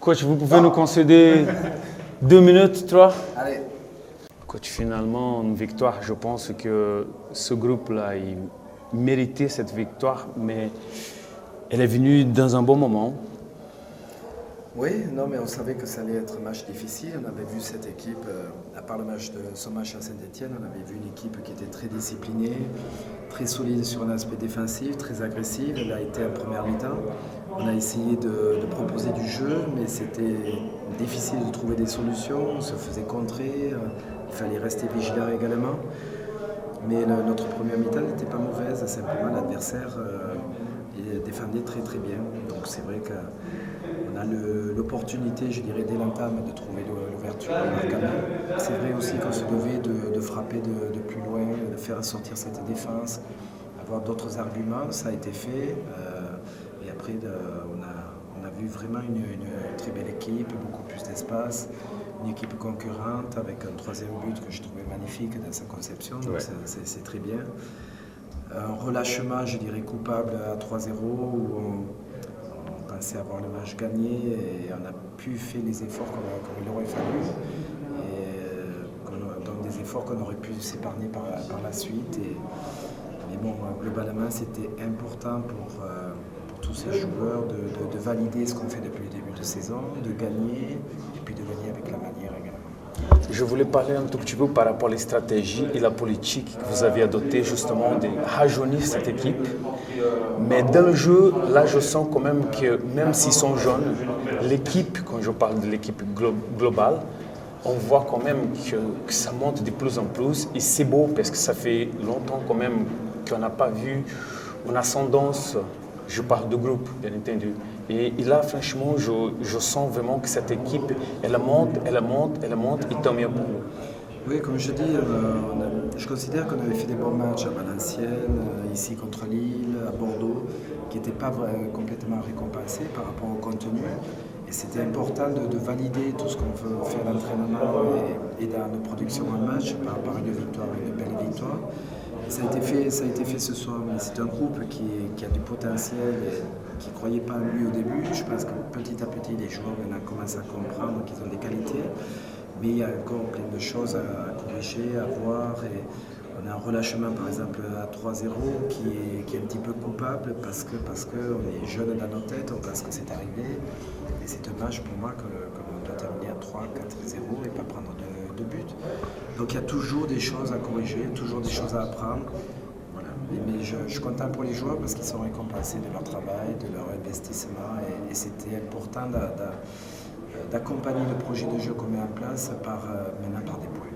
Coach, vous pouvez nous concéder 2 minutes, 3? Allez. Coach, finalement, une victoire, je pense que ce groupe-là, il méritait cette victoire, mais elle est venue dans un bon moment. Oui, non, mais on savait que ça allait être un match difficile. On avait vu cette équipe, à part son match à Saint-Etienne, on avait vu une équipe qui était très disciplinée, très solide sur un aspect défensif, très agressive. Elle a été en première mi-temps. On a essayé de proposer du jeu, mais c'était difficile de trouver des solutions. On se faisait contrer, il fallait rester vigilant également. Mais notre première mi-temps n'était pas mauvaise, simplement l'adversaire défendait très très bien. Donc c'est vrai qu'on a l'opportunité, je dirais, dès l'entame de trouver l'ouverture remarquable. C'est vrai aussi qu'on se devait de frapper de plus loin, de faire sortir cette défense, avoir d'autres arguments, ça a été fait. Et après, on a vu vraiment une très belle équipe, beaucoup plus d'espace, une équipe concurrente avec un troisième but que je trouvais magnifique dans sa conception, donc c'est très bien. Un relâchement, je dirais, coupable à 3-0 où on pensait avoir le match gagné et on a pu faire les efforts comme il aurait fallu. Donc des efforts qu'on aurait pu s'épargner par la suite. Mais bon, globalement, c'était important pour tous ces joueurs de valider ce qu'on fait depuis le début de saison, de gagner et puis de gagner avec la manière également. Je voulais parler un tout petit peu par rapport aux stratégies et la politique que vous avez adoptée justement de rajeunir cette équipe. Mais dans le jeu, là je sens quand même que même s'ils sont jeunes, l'équipe, quand je parle de l'équipe globale, on voit quand même que ça monte de plus en plus et c'est beau parce que ça fait longtemps quand même qu'on n'a pas vu une ascendance, je parle de groupe bien entendu. Et là franchement je sens vraiment que cette équipe elle monte et tant mieux pour nous. Oui, comme je dis, je considère qu'on avait fait des bons matchs à Valenciennes, ici contre Lille, à Bordeaux, qui n'étaient pas complètement récompensés par rapport au contenu. Et c'était important de valider tout ce qu'on veut faire d'entraînement et dans nos productions en match par une victoire, une belle victoire. Et ça a été fait ce soir, mais c'est un groupe qui a du potentiel et qui ne croyait pas en lui au début. Je pense que petit à petit, les joueurs commencent à comprendre qu'ils ont des qualités. Mais il y a encore plein de choses à corriger, à voir. Et on a un relâchement, par exemple, à 3-0 qui est un petit peu coupable parce qu'on est jeune dans nos têtes, on pense que c'est arrivé. Et c'est dommage pour moi qu'on doit terminer à 3-4-0 et pas prendre de but. Donc il y a toujours des choses à corriger, toujours des choses à apprendre. Voilà. Mais je suis content pour les joueurs parce qu'ils sont récompensés de leur travail, de leur investissement. Et c'était important d'accompagner le projet de jeu qu'on met en place maintenant par des points.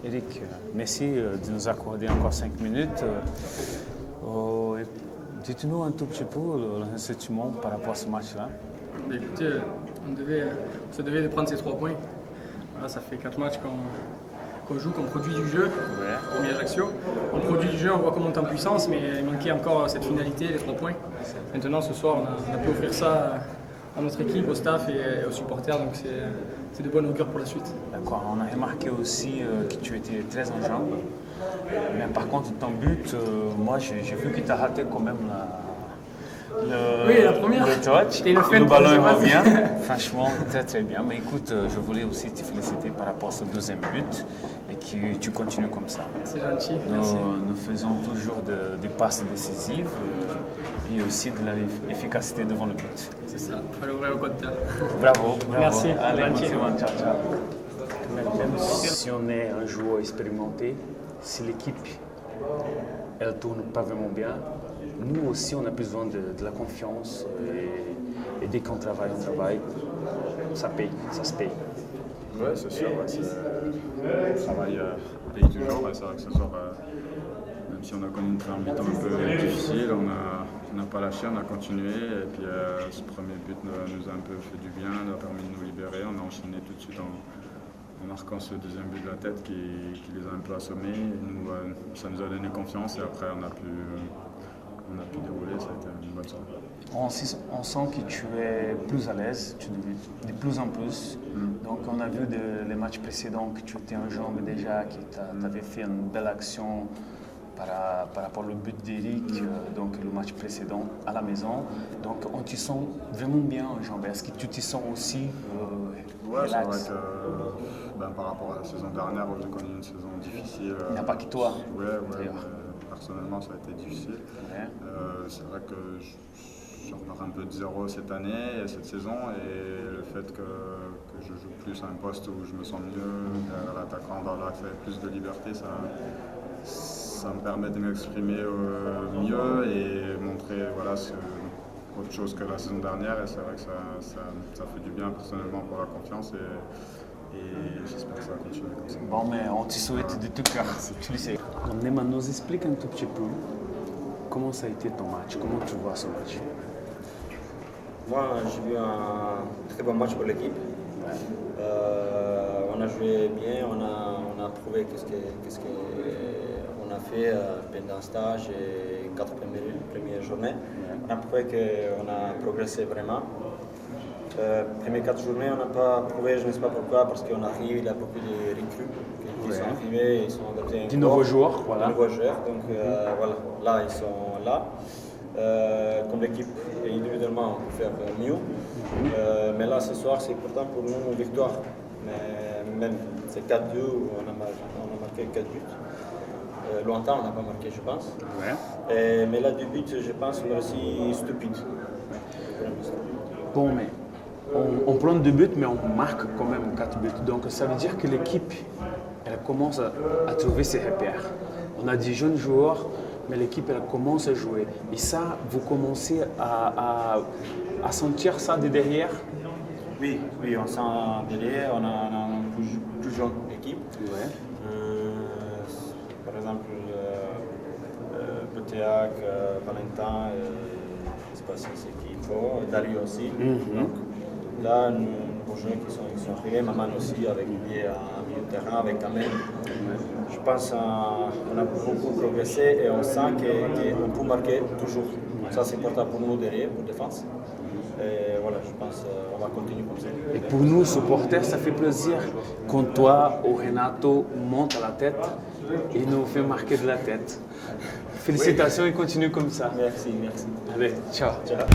Eric, merci de nous accorder encore 5 minutes. Dites-nous un tout petit peu le sentiment par rapport à ce match-là. Écoutez, on se devait de prendre ces 3 points. Là, ça fait 4 matchs qu'on joue, qu'on produit du jeu, premier Ajaccio. On produit du jeu, on voit qu'on monte en puissance, mais il manquait encore cette finalité, les 3 points. Maintenant, ce soir, on a pu offrir ça à notre équipe, au staff et aux supporters, donc c'est de bonne augure pour la suite. D'accord, on a remarqué aussi que tu étais très en jambes, mais par contre ton but, moi j'ai vu que tu as raté quand même la première. Le touch, le ballon il va bien, franchement très très bien, mais écoute, je voulais aussi te féliciter par rapport à ce deuxième but et que tu continues comme ça. C'est gentil, merci. Nous faisons toujours des passes décisives et aussi de l'efficacité devant le but. C'est ça, il fallait ouvrir le compteur. Bravo. Merci. Allez, gentil. ciao, ciao. Même si on est un joueur expérimenté, si l'équipe elle tourne pas vraiment bien, nous aussi on a besoin de la confiance et dès qu'on travaille, ça paye, ça se paye. Oui, c'est sûr, le travail paye toujours. C'est vrai que ce soir, même si on a connu une première mi-temps un peu difficile, on n'a pas lâché, on a continué. Et puis ce premier but nous a un peu fait du bien, nous a permis de nous libérer. On a enchaîné tout de suite en marquant ce deuxième but de la tête qui les a un peu assommés. Ça nous a donné confiance et après on a pu dérouler, ça a été une bonne soirée. On sent que tu es plus à l'aise, de plus en plus. Donc on a vu les matchs précédents que tu étais en jambe déjà, que tu avais fait une belle action par rapport au but d'Eric, donc le match précédent à la maison. Donc on te sent vraiment bien, Jean. Est-ce que tu te sens aussi Ouais, c'est vrai relax? que par rapport à la saison dernière où j'ai connu une saison difficile. Il n'y a pas que toi. Ouais, d'ailleurs. personnellement ça a été difficile. Ouais. C'est vrai que je repars un peu de zéro cette année, cette saison, et le fait que je joue plus à un poste où je me sens mieux, l'attaquant dans l'axe avec plus de liberté, ça me permet de m'exprimer mieux et montrer autre chose que la saison dernière. Et c'est vrai que ça fait du bien personnellement pour la confiance et j'espère que ça va continuer comme ça. Bon, mais on te souhaite de tout cœur, tu le sais. Nema, nous explique un tout petit peu comment ça a été ton match, comment tu vois ce match. Moi, j'ai vu un très bon match pour l'équipe. On a joué bien, on a prouvé qu'est-ce qu'on a fait pendant le stage et 4 premières journées. On a prouvé qu'on a progressé vraiment. Les premières 4 journées, on n'a pas prouvé, je ne sais pas pourquoi, parce qu'on arrive, il y a beaucoup de recrues qui sont arrivés, ils sont adaptés. Des nouveaux joueurs, voilà. Des nouveaux joueurs, donc voilà, là ils sont là. Comme l'équipe, individuellement, on peut faire mieux. Mais là, ce soir, c'est important pour nous, une victoire. Mais même, c'est 4-2, on a marqué 4 buts. Longtemps, on n'a pas marqué, je pense. Ouais. Mais là, 2 buts, je pense, on est aussi stupide. Bon, mais on prend 2 buts, mais on marque quand même 4 buts. Donc, ça veut dire que l'équipe, elle commence à trouver ses repères. On a des jeunes joueurs, mais l'équipe, elle commence à jouer. Et ça, vous commencez à sentir ça de derrière? Oui, on sent derrière, on a une plus jeune équipe. Ouais. Par exemple, Peteac, Valentin, c'est pas ce qu'il faut, Dario aussi. Donc, là, nos joueurs qui sont arrivés, Maman aussi, avec lui à milieu de terrain, avec Kamel. Je pense qu'on a beaucoup progressé et on sent qu'on peut marquer toujours. Ça, c'est important pour nous derrière, pour la défense. Et voilà, je pense qu'on va continuer comme ça. Et pour nous, supporters, ça fait plaisir quand toi ou Renato monte à la tête et nous fait marquer de la tête. Félicitations et continue comme ça. Merci. Allez, ciao. Ciao.